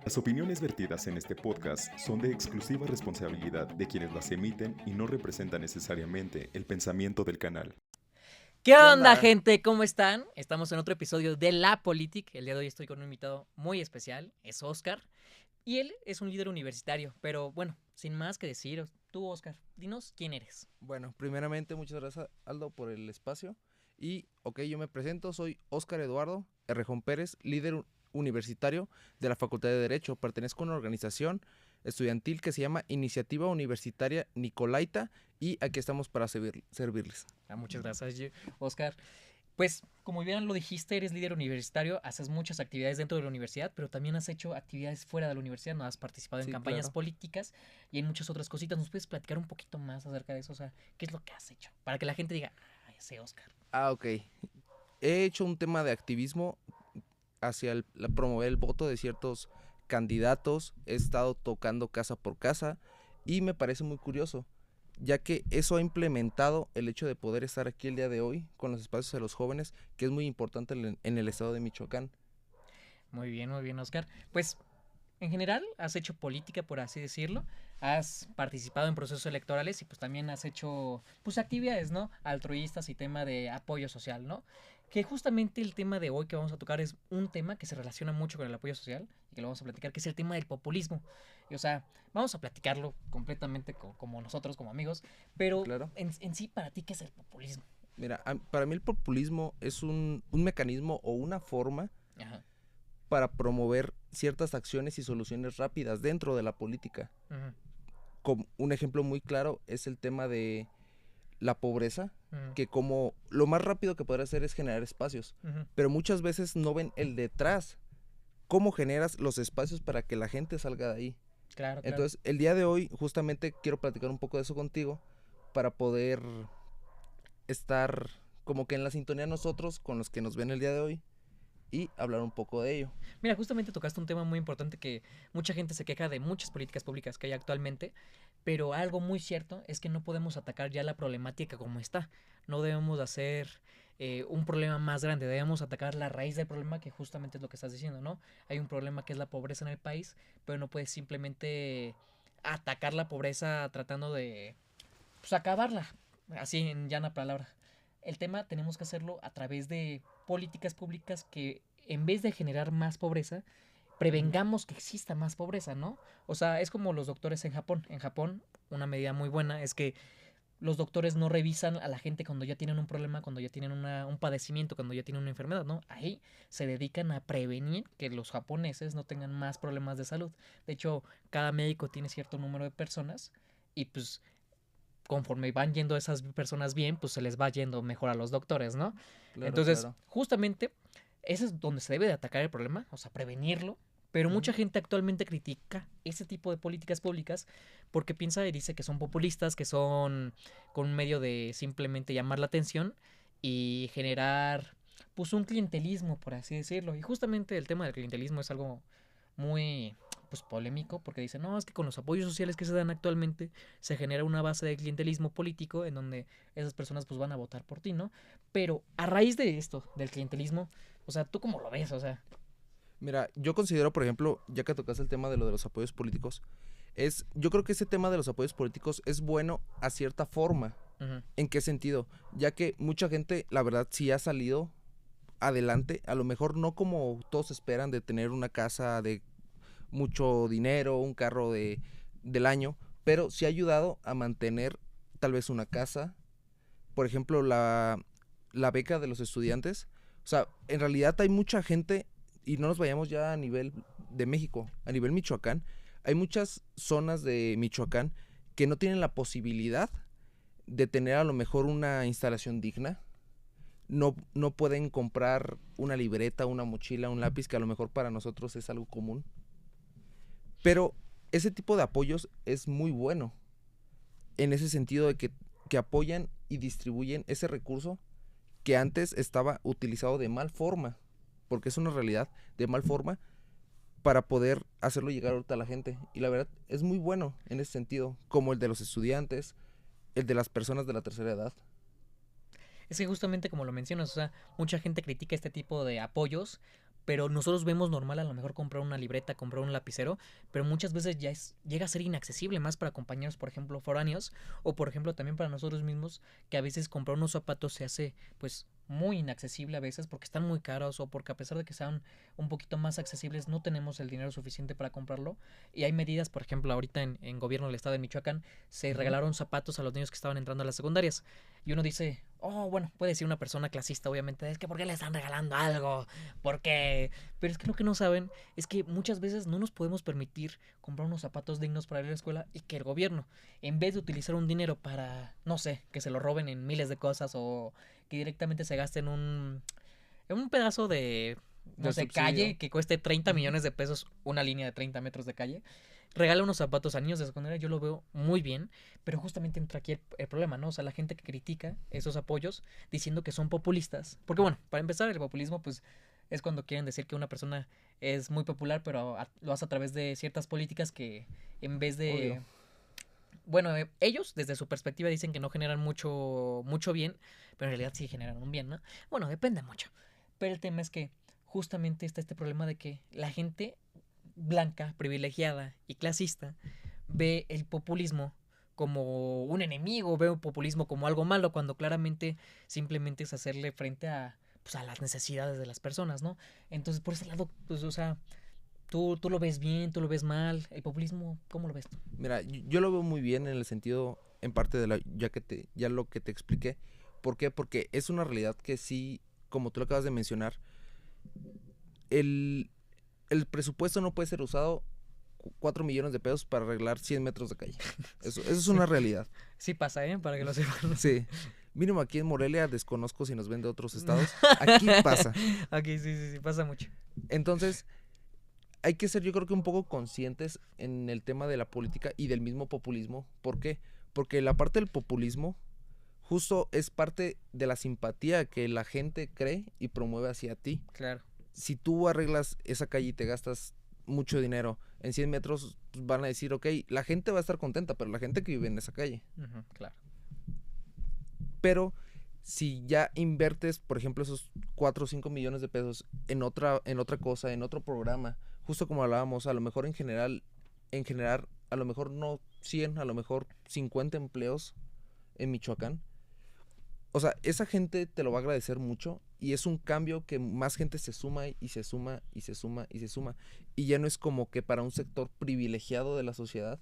Las opiniones vertidas en este podcast son de exclusiva responsabilidad de quienes las emiten y no representan necesariamente el pensamiento del canal. ¿Qué ¿Qué onda, onda? gente? ¿Cómo están? Estamos en otro episodio de La Politic. El día de hoy estoy con un invitado muy especial, es Oscar. Y él es un líder universitario. Pero bueno, sin más que decir, tú, Oscar, dinos quién eres. Bueno, primeramente muchas gracias, Aldo, por el espacio. Y, yo me presento, soy Óscar Eduardo Errejón Pérez, líder universitario de la Facultad de Derecho. Pertenezco a una organización estudiantil que se llama Iniciativa Universitaria Nicolaita y aquí estamos para servirles. Muchas gracias, Oscar. Pues, como bien lo dijiste, eres líder universitario, haces muchas actividades dentro de la universidad, pero también has hecho actividades fuera de la universidad, ¿no? Has participado en Sí, campañas claro. políticas y en muchas otras cositas. ¿Nos puedes platicar un poquito más acerca de eso? O sea, ¿qué es lo que has hecho? Para que la gente diga, ese Oscar. Ok. He hecho un tema de activismo hacia promover el voto de ciertos candidatos. He estado tocando casa por casa y me parece muy curioso, ya que eso ha implementado el hecho de poder estar aquí el día de hoy con los espacios de los jóvenes, que es muy importante en el estado de Michoacán. Muy bien, Oscar. Pues, en general, has hecho política, por así decirlo. Has participado en procesos electorales y pues también has hecho pues actividades, ¿no? Altruistas y tema de apoyo social, ¿no? Que justamente el tema de hoy que vamos a tocar es un tema que se relaciona mucho con el apoyo social y que lo vamos a platicar, que es el tema del populismo. Y, o sea, vamos a platicarlo completamente como nosotros, como amigos, pero Claro. en sí, para ti, ¿qué es el populismo? Mira, para mí el populismo es un mecanismo o una forma Ajá. para promover ciertas acciones y soluciones rápidas dentro de la política. Ujú, Como un ejemplo muy claro es el tema de la pobreza, ujú, que como lo más rápido que podrá hacer es generar espacios, ujú. pero muchas veces no ven el detrás, cómo generas los espacios para que la gente salga de ahí. Claro. Entonces, el día de hoy justamente quiero platicar un poco de eso contigo para poder estar como que en la sintonía nosotros con los que nos ven el día de hoy y hablar un poco de ello. Mira, justamente tocaste un tema muy importante que mucha gente se queja de muchas políticas públicas que hay actualmente, pero algo muy cierto es que no podemos atacar ya la problemática como está. No debemos hacer un problema más grande, debemos atacar la raíz del problema, que justamente es lo que estás diciendo, ¿no? Hay un problema que es la pobreza en el país, pero no puedes simplemente atacar la pobreza tratando de pues acabarla, así en llana palabra. El tema tenemos que hacerlo a través de políticas públicas que en vez de generar más pobreza, prevengamos que exista más pobreza, ¿no? O sea, es como los doctores en Japón. En Japón, una medida muy buena es que los doctores no revisan a la gente cuando ya tienen un problema, cuando ya tienen un padecimiento, cuando ya tienen una enfermedad, ¿no? Ahí se dedican a prevenir que los japoneses no tengan más problemas de salud. De hecho, cada médico tiene cierto número de personas y pues conforme van yendo esas personas bien, pues se les va yendo mejor a los doctores, ¿no? Claro, Entonces, claro. justamente, ese es donde se debe de atacar el problema, o sea, prevenirlo. Pero mucha gente actualmente critica ese tipo de políticas públicas porque piensa y dice que son populistas, que son con un medio de simplemente llamar la atención y generar, pues, un clientelismo, por así decirlo. Y justamente el tema del clientelismo es algo muy pues polémico porque dicen, no, es que con los apoyos sociales que se dan actualmente se genera una base de clientelismo político en donde esas personas pues van a votar por ti, ¿no? Pero a raíz de esto, del clientelismo, o sea, ¿tú cómo lo ves? O sea, Mira, yo considero, por ejemplo, ya que tocaste el tema de lo de los apoyos políticos, yo creo que ese tema de los apoyos políticos es bueno a cierta forma. uh-huh, ¿En qué sentido? Ya que mucha gente, la verdad, sí ha salido adelante, a lo mejor no como todos esperan de tener una casa de mucho dinero, un carro del año, pero sí ha ayudado a mantener tal vez una casa. Por ejemplo, la beca de los estudiantes. O sea, en realidad hay mucha gente, y no nos vayamos ya a nivel de México, a nivel Michoacán, hay muchas zonas de Michoacán que no tienen la posibilidad de tener a lo mejor una instalación digna. No pueden comprar una libreta, una mochila, un lápiz, que a lo mejor para nosotros es algo común. Pero ese tipo de apoyos es muy bueno, en ese sentido de que apoyan y distribuyen ese recurso que antes estaba utilizado de mal forma, porque es una realidad, de mal forma, para poder hacerlo llegar ahorita a la gente. Y la verdad es muy bueno en ese sentido, como el de los estudiantes, el de las personas de la tercera edad. es que justamente como lo mencionas, o sea, mucha gente critica este tipo de apoyos pero nosotros vemos normal a lo mejor comprar una libreta, comprar un lapicero, pero muchas veces llega a ser inaccesible más para compañeros, por ejemplo, foráneos, o por ejemplo también para nosotros mismos, que a veces comprar unos zapatos se hace pues muy inaccesible a veces porque están muy caros o porque a pesar de que sean un poquito más accesibles no tenemos el dinero suficiente para comprarlo. Y hay medidas, por ejemplo, ahorita en gobierno del estado de Michoacán se regalaron zapatos a los niños que estaban entrando a las secundarias. Y uno dice, oh, bueno, puede decir una persona clasista, obviamente, es que ¿por qué le están regalando algo? ¿Por qué? Pero es que lo que no saben es que muchas veces no nos podemos permitir comprar unos zapatos dignos para ir a la escuela y que el gobierno, en vez de utilizar un dinero para, no sé, que se lo roben en miles de cosas o que directamente se gaste en un pedazo de, no Del sé, subsidio. calle que cueste 30 millones de pesos una línea de 30 metros de calle, regala unos zapatos a niños de secundaria, yo lo veo muy bien, pero justamente entra aquí el problema, ¿no? O sea, la gente que critica esos apoyos diciendo que son populistas, porque bueno, para empezar, el populismo pues es cuando quieren decir que una persona es muy popular, pero lo hace a través de ciertas políticas que en vez de... Obvio. Bueno, ellos desde su perspectiva dicen que no generan mucho bien, pero en realidad sí generan un bien, ¿no? Bueno, depende mucho. Pero el tema es que justamente está este problema de que la gente blanca, privilegiada y clasista ve el populismo como un enemigo, ve el populismo como algo malo, cuando claramente simplemente es hacerle frente a, pues, a las necesidades de las personas, ¿no? Entonces, por ese lado, pues, o sea, tú lo ves bien, tú lo ves mal, el populismo, ¿cómo lo ves tú? Mira, yo lo veo muy bien en el sentido, en parte de ya lo que te expliqué. ¿Por qué? Porque es una realidad que sí, como tú lo acabas de mencionar, el, el presupuesto no puede ser usado 4 millones de pesos para arreglar 100 metros de calle. Eso es Sí. una realidad. Sí pasa, ¿eh? Para que lo sepan. Sí. Mínimo aquí en Morelia, desconozco si nos ven de otros estados. Aquí pasa. Aquí sí, pasa mucho. Entonces, hay que ser yo creo que un poco conscientes en el tema de la política y del mismo populismo. ¿Por qué? Porque la parte del populismo justo es parte de la simpatía que la gente cree y promueve hacia ti. Claro. Si tú arreglas esa calle y te gastas mucho dinero en 100 metros, pues van a decir, ok, la gente va a estar contenta, pero la gente que vive en esa calle. Ujú, claro. Pero si ya inviertes, por ejemplo, esos 4 o 5 millones de pesos en otra cosa, en otro programa, justo como hablábamos, a lo mejor en general, a lo mejor no 100, a lo mejor 50 empleos en Michoacán. O sea, esa gente te lo va a agradecer mucho y es un cambio que más gente se suma y se suma y se suma y se suma. Y ya no es como que para un sector privilegiado de la sociedad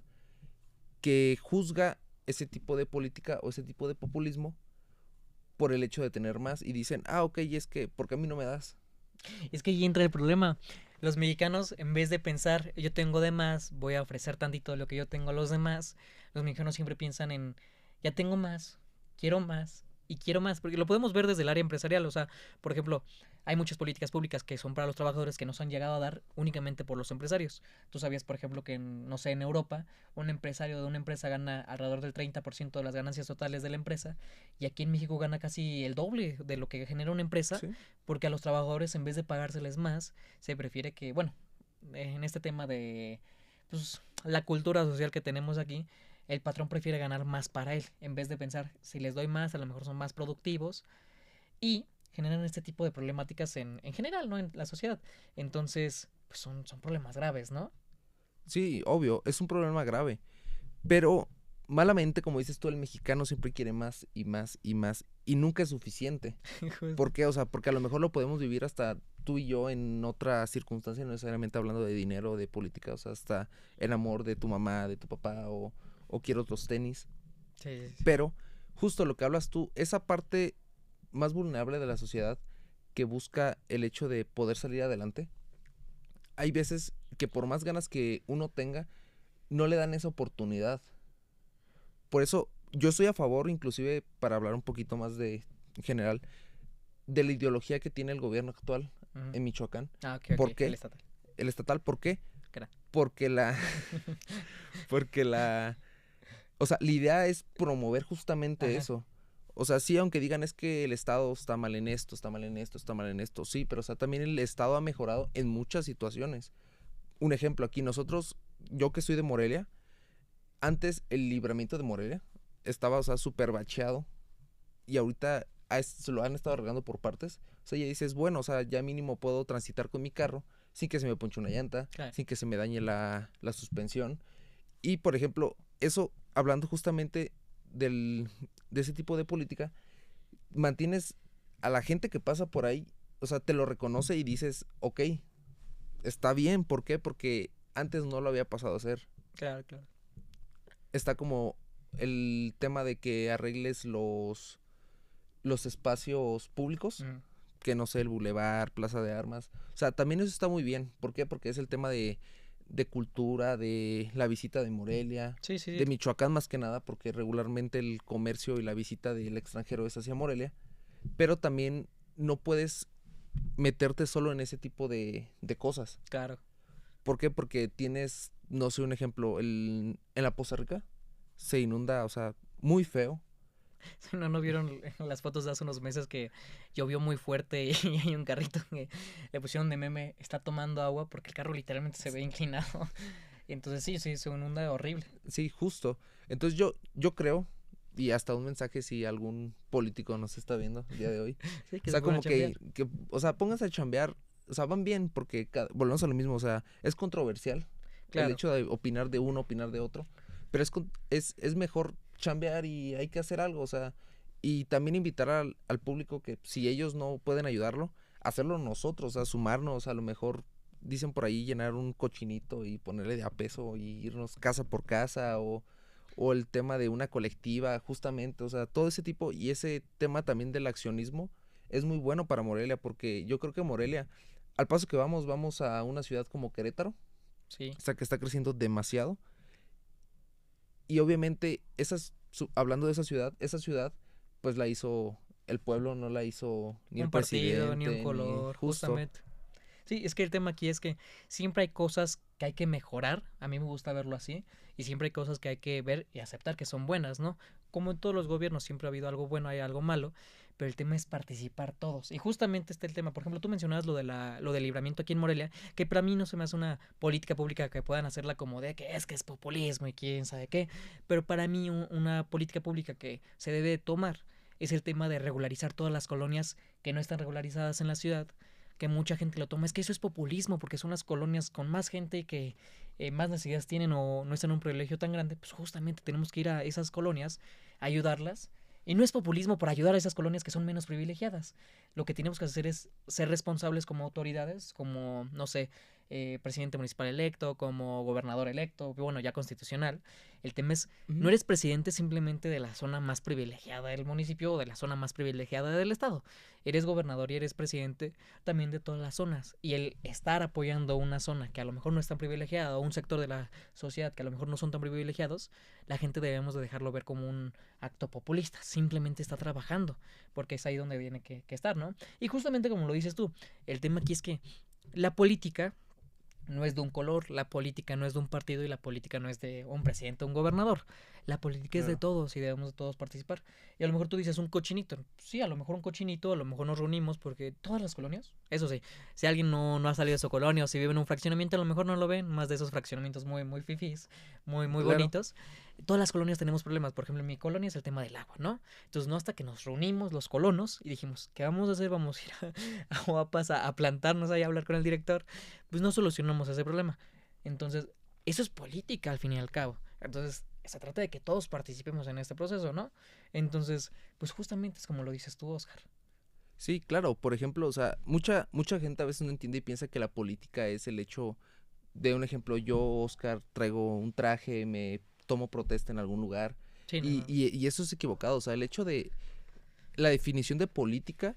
que juzga ese tipo de política o ese tipo de populismo por el hecho de tener más y dicen, ok, y es que, ¿por qué a mí no me das? Es que ahí entra el problema. Los mexicanos, en vez de pensar, yo tengo de más, voy a ofrecer tantito de lo que yo tengo a los demás, los mexicanos siempre piensan en, ya tengo más, quiero más y quiero más, porque lo podemos ver desde el área empresarial. O sea, por ejemplo, hay muchas políticas públicas que son para los trabajadores que nos han llegado a dar únicamente por los empresarios. Tú sabías, por ejemplo, que no sé, en Europa, un empresario de una empresa gana alrededor del 30% de las ganancias totales de la empresa, y aquí en México gana casi el doble de lo que genera una empresa, ¿Sí? porque a los trabajadores, en vez de pagárseles más, se prefiere que, bueno, en este tema de pues, la cultura social que tenemos aquí, el patrón prefiere ganar más para él, en vez de pensar, si les doy más, a lo mejor son más productivos, y generan este tipo de problemáticas en general, ¿no? En la sociedad. Entonces, pues son problemas graves, ¿no? Sí, obvio, es un problema grave. Pero malamente, como dices tú, el mexicano siempre quiere más y más y más y nunca es suficiente. ¿Por qué? O sea, porque a lo mejor lo podemos vivir hasta tú y yo en otra circunstancia, no necesariamente hablando de dinero o de política, o sea, hasta el amor de tu mamá, de tu papá o quiero otros tenis. Sí. Pero justo lo que hablas tú, esa parte más vulnerable de la sociedad que busca el hecho de poder salir adelante, hay veces que por más ganas que uno tenga, no le dan esa oportunidad. Por eso yo estoy a favor, inclusive para hablar un poquito más de en general, de la ideología que tiene el gobierno actual en Michoacán. Ok, ¿Por qué? el estatal. El estatal, ¿por qué? ¿Qué era? Porque o sea, la idea es promover justamente Ajá. eso. O sea, sí, aunque digan es que el Estado está mal en esto, está mal en esto, está mal en esto, sí, pero o sea, también el Estado ha mejorado en muchas situaciones. Un ejemplo aquí, nosotros, yo que soy de Morelia, antes el libramiento de Morelia estaba, o sea, súper bacheado y ahorita se lo han estado arreglando por partes, O sea, ya dices, bueno, o sea, ya mínimo puedo transitar con mi carro sin que se me ponche una llanta, Claro. sin que se me dañe la suspensión. Y, por ejemplo, eso, hablando justamente de ese tipo de política, mantienes a la gente que pasa por ahí, o sea, te lo reconoce y dices, ok, está bien. ¿Por qué? Porque antes no lo había pasado a hacer. Claro, claro. Está como el tema de que arregles los espacios públicos, Mm. que no sé, el bulevar, Plaza de Armas. O sea, también eso está muy bien. ¿Por qué? Porque es el tema de cultura, de la visita de Morelia, Sí, sí, de sí. Michoacán más que nada, porque regularmente el comercio y la visita del extranjero es hacia Morelia, pero también no puedes meterte solo en ese tipo de cosas. Claro. ¿Por qué? Porque tienes, no sé, un ejemplo, en la Poza Rica se inunda, o sea, muy feo. ¿No vieron las fotos de hace unos meses que llovió muy fuerte y hay un carrito que le pusieron de meme, está tomando agua porque el carro literalmente se ve inclinado? Y entonces sí, se inunda horrible. Sí, justo. Entonces yo creo, y hasta un mensaje si algún político nos está viendo el día de hoy, Sí, o que se sea, pongan a como chambear. que, o sea, pónganse a chambear, o sea, van bien, porque volvemos a lo mismo, o sea, es controversial el Claro. hecho de opinar de uno, opinar de otro, pero es mejor chambear y hay que hacer algo, o sea, y también invitar al público que si ellos no pueden ayudarlo, hacerlo nosotros, a sumarnos, a lo mejor dicen por ahí llenar un cochinito y ponerle de a peso y irnos casa por casa o el tema de una colectiva, justamente, o sea, todo ese tipo y ese tema también del accionismo es muy bueno para Morelia porque yo creo que Morelia, al paso que vamos a una ciudad como Querétaro, Sí. o sea, que está creciendo demasiado y obviamente hablando de esa ciudad pues la hizo el pueblo, no la hizo ni el Un partido, ni un presidente, ni color, justo. justamente. Sí, es que el tema aquí es que siempre hay cosas que hay que mejorar, a mí me gusta verlo así, y siempre hay cosas que hay que ver y aceptar que son buenas, ¿no? Como en todos los gobiernos siempre ha habido algo bueno, hay algo malo, pero el tema es participar todos. Y justamente este el tema, por ejemplo, tú mencionabas lo del libramiento aquí en Morelia, que para mí no se me hace una política pública que puedan hacerla como de que es populismo y quién sabe qué, pero para mí una política pública que se debe de tomar es el tema de regularizar todas las colonias que no están regularizadas en la ciudad, que mucha gente lo toma, es que eso es populismo, porque son las colonias con más gente que más necesidades tienen o no están en un privilegio tan grande, pues justamente tenemos que ir a esas colonias, a ayudarlas. Y no es populismo por ayudar a esas colonias que son menos privilegiadas. Lo que tenemos que hacer es ser responsables como autoridades, como, no sé, presidente municipal electo, como gobernador electo, bueno, ya constitucional. El tema es, no eres presidente simplemente de la zona más privilegiada del municipio o de la zona más privilegiada del estado. Eres gobernador y eres presidente también de todas las zonas. Y el estar apoyando una zona que a lo mejor no es tan privilegiada o un sector de la sociedad que a lo mejor no son tan privilegiados, la gente debemos de dejarlo ver como un acto populista. Simplemente está trabajando, porque es ahí donde tiene que estar, ¿no? Y justamente como lo dices tú, el tema aquí es que la política no es de un color, la política no es de un partido y la política no es de un presidente o un gobernador. La política es de Claro. todos y debemos de todos participar. Y a lo mejor tú dices un cochinito. Sí, a lo mejor un cochinito, a lo mejor nos reunimos porque todas las colonias, eso sí, si alguien no ha salido de su colonia o si vive en un fraccionamiento, a lo mejor no lo ven, más de esos fraccionamientos muy fifís, muy Claro. bonitos. Todas las colonias tenemos problemas. Por ejemplo, en mi colonia es el tema del agua, ¿no? Entonces, no hasta que nos reunimos los colonos y dijimos, ¿qué vamos a hacer? Vamos a ir a Guapas a plantarnos ahí a hablar con el director, pues no solucionamos ese problema. Entonces, eso es política al fin y al cabo. Entonces, se trata de que todos participemos en este proceso, ¿no? Entonces, pues justamente es como lo dices tú, Oscar. Sí, claro, por ejemplo, o sea, mucha gente a veces no entiende y piensa que la política es el hecho de un ejemplo, yo, Oscar, traigo un traje, me tomo protesta en algún lugar Sí, no, no. y eso es equivocado, o sea, el hecho de la definición de política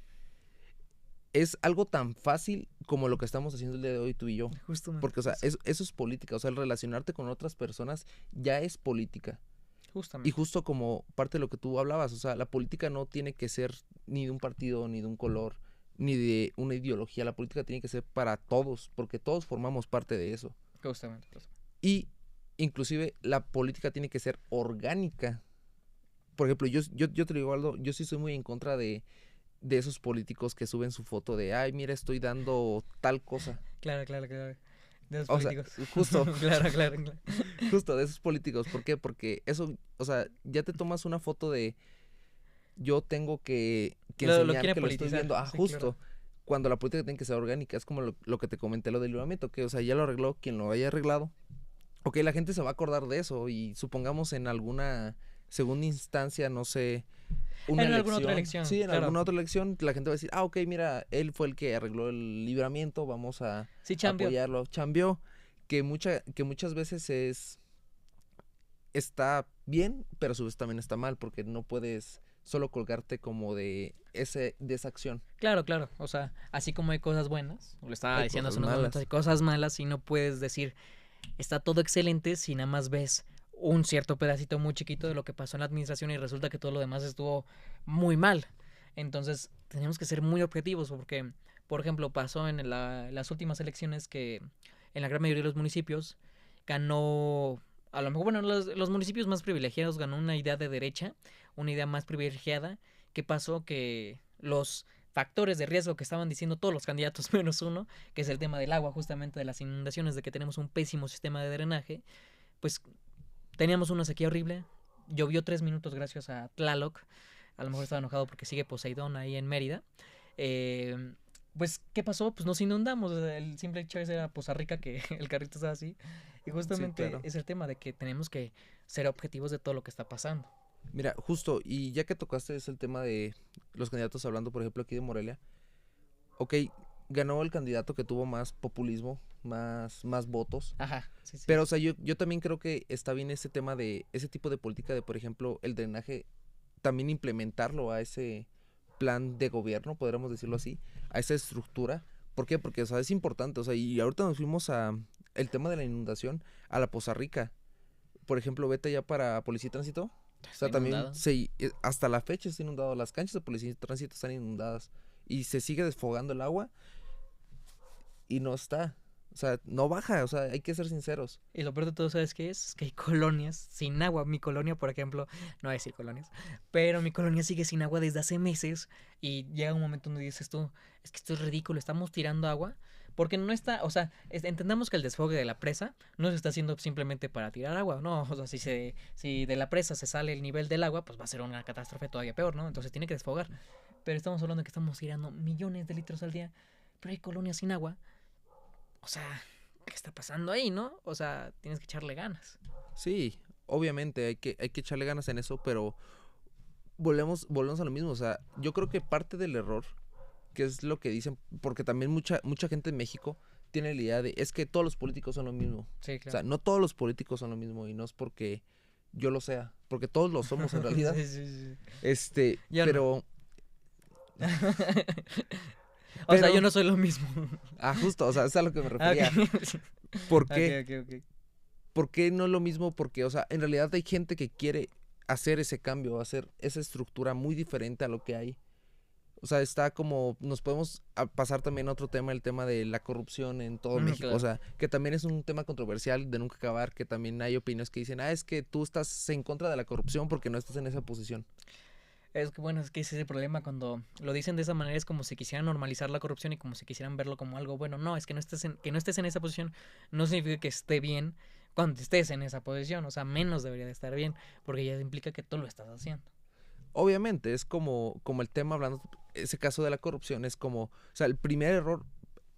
es algo tan fácil como lo que estamos haciendo el día de hoy tú y yo, Justamente. porque, o sea, eso es política, o sea, el relacionarte con otras personas ya es política. Y Justamente. justo como parte de lo que tú hablabas, o sea, la política no tiene que ser ni de un partido, ni de un color, ni de una ideología. La política tiene que ser para todos, porque todos formamos parte de eso. Justamente. Y inclusive la política tiene que ser orgánica. Por ejemplo, yo te digo algo, yo sí soy muy en contra de esos políticos que suben su foto de, ay, mira, estoy dando tal cosa. Claro. De los O sea, políticos. justo, claro. justo de esos políticos. ¿Por qué? Porque eso, o sea, ya te tomas una foto de yo tengo que Lo enseñar quieren que lo estoy politizar. viendo. Ah, Sí, justo. claro. cuando la política tiene que ser orgánica. Es como lo que te comenté, lo del libramiento, que, o sea, ya lo arregló quien lo haya arreglado. Ok, la gente se va a acordar de eso y supongamos en alguna segunda instancia, no sé, una En elección. alguna otra elección, Sí, en claro. alguna otra elección, la gente va a decir, ok, mira, él fue el que arregló el libramiento, vamos a Sí, chambeó. apoyarlo. Chambeó, que muchas veces está bien, pero a su vez también está mal, porque no puedes solo colgarte como de esa acción. Claro, claro. O sea, así como hay cosas buenas, lo estaba Hay diciendo hace cosas unos momentos, malas. hay cosas malas y no puedes decir, está todo excelente si nada más ves un cierto pedacito muy chiquito de lo que pasó en la administración y resulta que todo lo demás estuvo muy mal. Entonces, tenemos que ser muy objetivos porque, por ejemplo, pasó en las últimas elecciones que en la gran mayoría de los municipios ganó, a lo mejor, bueno, los municipios más privilegiados ganó una idea de derecha, una idea más privilegiada. ¿Qué pasó? Que los factores de riesgo que estaban diciendo todos los candidatos menos uno, que es el tema del agua, justamente de las inundaciones, de que tenemos un pésimo sistema de drenaje, pues teníamos una sequía horrible, llovió 3 minutos gracias a Tlaloc, a lo mejor estaba enojado porque sigue Poseidón ahí en Mérida. Pues, ¿qué pasó? Pues nos inundamos, el simple hecho era Poza Rica que el carrito estaba así, y justamente claro. es el tema de que tenemos que ser objetivos de todo lo que está pasando. Mira, justo, y ya que tocaste es el tema de los candidatos hablando, por ejemplo, aquí de Morelia, ok, ganó el candidato que tuvo más populismo, más votos, Ajá, sí, sí. pero, o sea, yo también creo que está bien ese tema de, ese tipo de política de, por ejemplo, el drenaje, también implementarlo a ese plan de gobierno, podríamos decirlo así, a esa estructura. ¿Por qué? Porque, o sea, es importante, o sea, y ahorita nos fuimos a el tema de la inundación, a la Poza Rica. Por ejemplo, vete ya para Policía y Tránsito. O sea, Está también inundado. hasta la fecha está inundado. Las canchas de Policía y Tránsito están inundadas. Y se sigue desfogando el agua y no está. O sea, no baja. O sea, hay que ser sinceros. Y lo peor de todo, ¿sabes qué es? Que hay colonias sin agua. Mi colonia, por ejemplo, no voy a decir colonias, pero mi colonia sigue sin agua desde hace meses y llega un momento donde dices tú, es que esto es ridículo, estamos tirando agua. Porque no está, o sea, entendamos que el desfogue de la presa no se está haciendo simplemente para tirar agua, no, o sea, si de la presa se sale el nivel del agua, pues va a ser una catástrofe todavía peor, ¿no? Entonces tiene que desfogar. Pero estamos hablando de que estamos tirando millones de litros al día, pero hay colonias sin agua. O sea, ¿qué está pasando ahí, no? O sea, tienes que echarle ganas. Sí, obviamente hay que echarle ganas en eso, pero volvemos a lo mismo. O sea, yo creo que parte del error, que es lo que dicen, porque también mucha gente en México tiene la idea de, es que todos los políticos son lo mismo. Sí, O claro. sea, no todos los políticos son lo mismo y no es porque yo lo sea, porque todos lo somos en realidad. Sí, sí, Yo no. Pero... O sea, pero- yo no soy lo mismo. justo, o sea, es a lo que me Ah, refería. ok. ¿Por qué? Ok. ¿Por qué no es lo mismo? Porque, o sea, en realidad hay gente que quiere hacer ese cambio, hacer esa estructura muy diferente a lo que hay. O sea, está como, nos podemos pasar también a otro tema, el tema de la corrupción en todo México. Claro. O sea, que también es un tema controversial de nunca acabar, que también hay opiniones que dicen, es que tú estás en contra de la corrupción porque no estás en esa posición. Es que bueno, es que ese es el problema cuando lo dicen de esa manera, es como si quisieran normalizar la corrupción y como si quisieran verlo como algo bueno. No, es que que no estés en esa posición no significa que esté bien cuando estés en esa posición. O sea, menos debería de estar bien, porque ya implica que tú lo estás haciendo. Obviamente, es como el tema hablando, ese caso de la corrupción es como, o sea, el primer error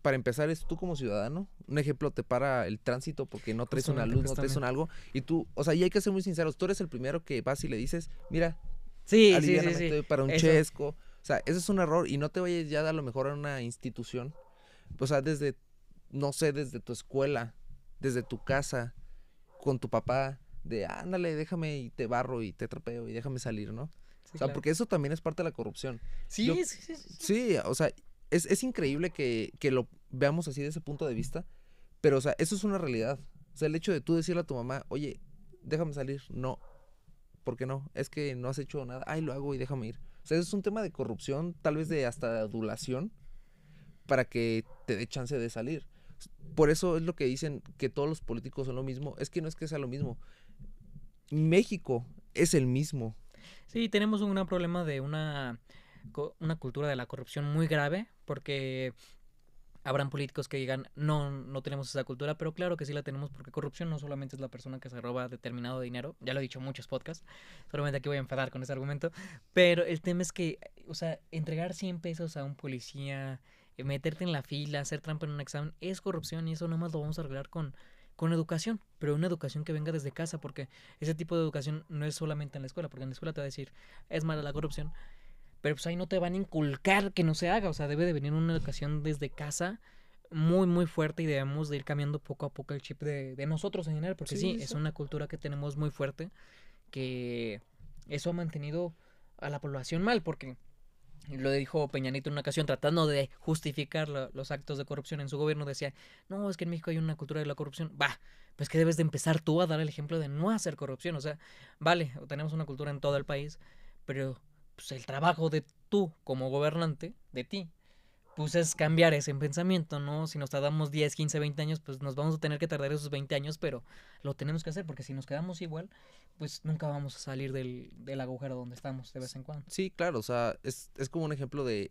para empezar es tú como ciudadano. Un ejemplo, te para el tránsito porque no traes una luz, no traes un algo. Y tú, o sea, y hay que ser muy sinceros, tú eres el primero que vas y le dices, mira, Sí, aliviáname, sí. estoy para un Eso. chesco. O sea, eso es un error y no te vayas ya a lo mejor a una institución. O sea, desde, no sé, desde tu escuela, desde tu casa, con tu papá, de ándale, déjame y te barro y te trapeo y déjame salir, ¿no? Sí, O sea, claro. porque eso también es parte de la corrupción. Sí, yo- sí. Sí, o sea, es increíble que lo veamos así de ese punto de vista, pero, o sea, eso es una realidad. O sea, el hecho de tú decirle a tu mamá, oye, déjame salir, no, ¿por qué no? Es que no has hecho nada, ay, lo hago y déjame ir. O sea, eso es un tema de corrupción, tal vez de hasta de adulación, para que te dé chance de salir. Por eso es lo que dicen que todos los políticos son lo mismo, es que no es que sea lo mismo. México es el mismo. Sí, tenemos un gran problema de una cultura de la corrupción muy grave, porque habrán políticos que digan, no tenemos esa cultura, pero claro que sí la tenemos, porque corrupción no solamente es la persona que se roba determinado dinero, ya lo he dicho en muchos podcasts, solamente aquí voy a enfadar con ese argumento, pero el tema es que, o sea, entregar 100 pesos a un policía, meterte en la fila, hacer trampa en un examen, es corrupción y eso nomás lo vamos a arreglar con educación, pero una educación que venga desde casa, porque ese tipo de educación no es solamente en la escuela, porque en la escuela te va a decir, es mala la corrupción, pero pues ahí no te van a inculcar que no se haga, o sea, debe de venir una educación desde casa muy, muy fuerte y debemos de ir cambiando poco a poco el chip de nosotros en general, porque sí, es una cultura que tenemos muy fuerte, que eso ha mantenido a la población mal, porque lo dijo Peña Nieto en una ocasión tratando de justificar los actos de corrupción en su gobierno, decía, no, es que en México hay una cultura de la corrupción, pues que debes de empezar tú a dar el ejemplo de no hacer corrupción, o sea, vale, tenemos una cultura en todo el país, pero pues el trabajo de tú como gobernante, de ti, pues es cambiar ese pensamiento, ¿no? Si nos tardamos 10, 15, 20 años, pues nos vamos a tener que tardar esos 20 años, pero lo tenemos que hacer, porque si nos quedamos igual, pues nunca vamos a salir del agujero donde estamos de vez en cuando. Sí, claro, o sea, es como un ejemplo de,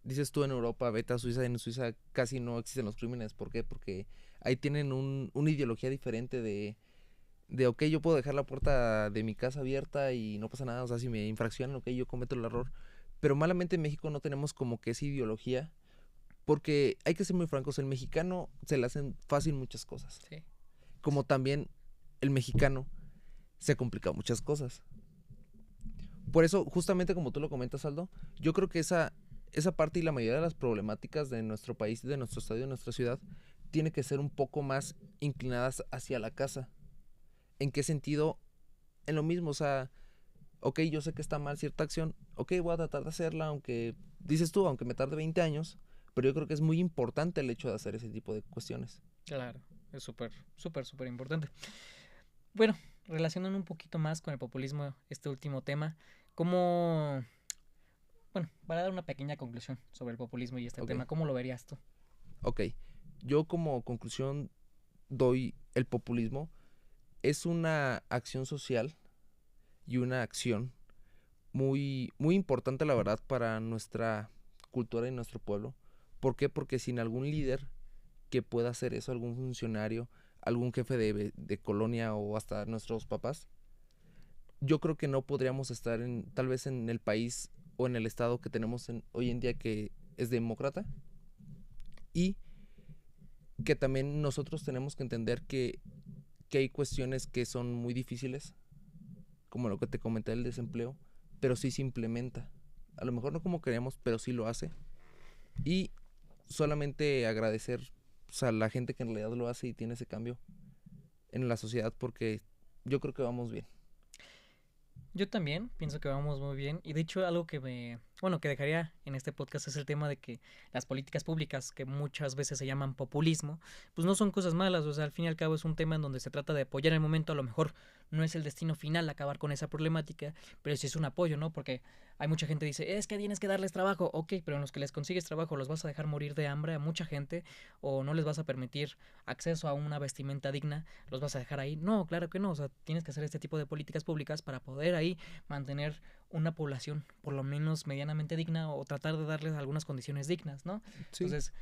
dices tú en Europa, vete a Suiza, y en Suiza casi no existen los crímenes. ¿Por qué? Porque ahí tienen una ideología diferente de, ok, yo puedo dejar la puerta de mi casa abierta y no pasa nada, o sea, si me infraccionan, ok, yo cometo el error. Pero malamente en México no tenemos como que esa ideología, porque hay que ser muy francos, el mexicano se le hacen fácil muchas cosas. Sí. Como también el mexicano se ha complicado muchas cosas. Por eso, justamente como tú lo comentas, Aldo, yo creo que esa parte y la mayoría de las problemáticas de nuestro país, de nuestro estado y de nuestra ciudad, tiene que ser un poco más inclinadas hacia la casa. ¿En qué sentido? En lo mismo, o sea, ok, yo sé que está mal cierta acción, ok, voy a tratar de hacerla, aunque, dices tú, aunque me tarde 20 años, pero yo creo que es muy importante el hecho de hacer ese tipo de cuestiones. Claro, es súper, súper, súper importante. Bueno, relacionando un poquito más con el populismo, este último tema, ¿cómo, bueno, para dar una pequeña conclusión sobre el populismo y este tema, ¿cómo lo verías tú? Ok, yo como conclusión doy el populismo es una acción social y una acción muy, muy importante, la verdad, para nuestra cultura y nuestro pueblo. ¿Por qué? Porque sin algún líder que pueda hacer eso, algún funcionario, algún jefe de colonia o hasta nuestros papás, yo creo que no podríamos estar tal vez en el país o en el estado que tenemos hoy en día, que es demócrata, y que también nosotros tenemos que entender que hay cuestiones que son muy difíciles, como lo que te comenté del desempleo, pero sí se implementa. A lo mejor no como queremos, pero sí lo hace. Y solamente agradecer, o sea, a la gente que en realidad lo hace y tiene ese cambio en la sociedad, porque yo creo que vamos bien. Yo también pienso que vamos muy bien y de hecho algo que que dejaría en este podcast es el tema de que las políticas públicas, que muchas veces se llaman populismo, pues no son cosas malas, o sea, al fin y al cabo es un tema en donde se trata de apoyar en el momento, a lo mejor no es el destino final acabar con esa problemática, pero sí es un apoyo, ¿no? Porque hay mucha gente que dice, es que tienes que darles trabajo, ok, pero en los que les consigues trabajo, ¿los vas a dejar morir de hambre a mucha gente o no les vas a permitir acceso a una vestimenta digna? ¿Los vas a dejar ahí? No, claro que no, o sea, tienes que hacer este tipo de políticas públicas para poder ahí mantener una población por lo menos medianamente digna o tratar de darles algunas condiciones dignas, ¿no? Sí. Entonces,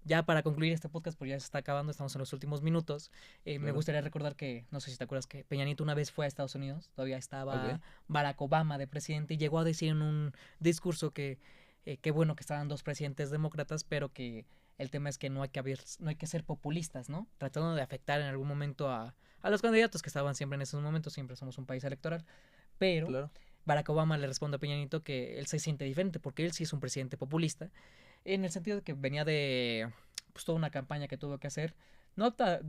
ya para concluir este podcast, pues ya se está acabando, estamos en los últimos minutos. Claro. Me gustaría recordar que, no sé si te acuerdas, que Peña Nieto una vez fue a Estados Unidos, todavía estaba Barack Obama de presidente, y llegó a decir en un discurso que qué bueno que estaban dos presidentes demócratas, pero que el tema es que no hay que ser populistas, ¿no? Tratando de afectar en algún momento a los candidatos que estaban siempre en esos momentos, siempre somos un país electoral, pero Claro. Barack Obama le responde a Peña Nieto que él se siente diferente porque él sí es un presidente populista, en el sentido de que venía de pues toda una campaña que tuvo que hacer.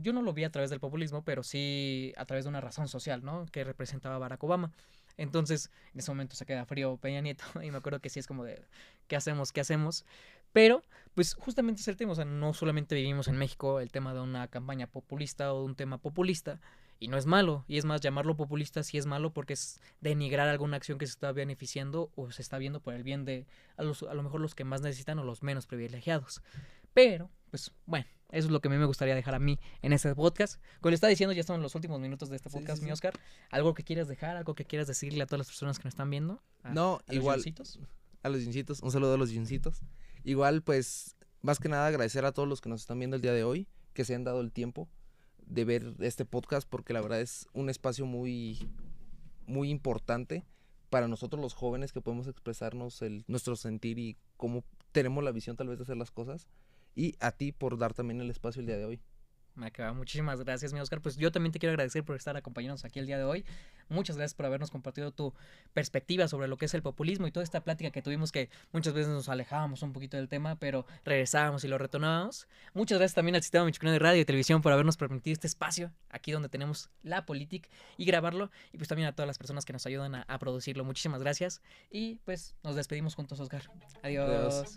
Yo no lo vi a través del populismo, pero sí a través de una razón social, ¿no? Que representaba Barack Obama. Entonces, en ese momento se queda frío Peña Nieto y me acuerdo que sí es como de, ¿qué hacemos? ¿Qué hacemos? Pero, pues justamente es el tema, o sea, no solamente vivimos en México el tema de una campaña populista o de un tema populista, y no es malo, y es más, llamarlo populista sí es malo porque es denigrar alguna acción que se está beneficiando o se está viendo por el bien de a lo mejor los que más necesitan o los menos privilegiados. Pero, pues bueno, eso es lo que a mí me gustaría dejar a mí en este podcast. Como le estaba diciendo, ya estamos en los últimos minutos de este podcast, mi Oscar. ¿Algo que quieras dejar? ¿Algo que quieras decirle a todas las personas que nos están viendo? No, igual. A los Yuncitos. Un saludo a los Yuncitos. Igual, pues, más que nada agradecer a todos los que nos están viendo el día de hoy, que se han dado el tiempo de ver este podcast, porque la verdad es un espacio muy, muy importante para nosotros los jóvenes, que podemos expresarnos nuestro sentir y cómo tenemos la visión tal vez de hacer las cosas. Y a ti por dar también el espacio el día de hoy. Me acaba. Muchísimas gracias, mi Oscar. Pues yo también te quiero agradecer por estar acompañándonos aquí el día de hoy. Muchas gracias por habernos compartido tu perspectiva sobre lo que es el populismo y toda esta plática que tuvimos, que muchas veces nos alejábamos un poquito del tema, pero regresábamos y lo retomábamos. Muchas gracias también al Sistema Michoacano de Radio y Televisión por habernos permitido este espacio aquí donde tenemos la política y grabarlo. Y pues también a todas las personas que nos ayudan a producirlo. Muchísimas gracias. Y pues nos despedimos juntos, Oscar. Adiós. Adiós.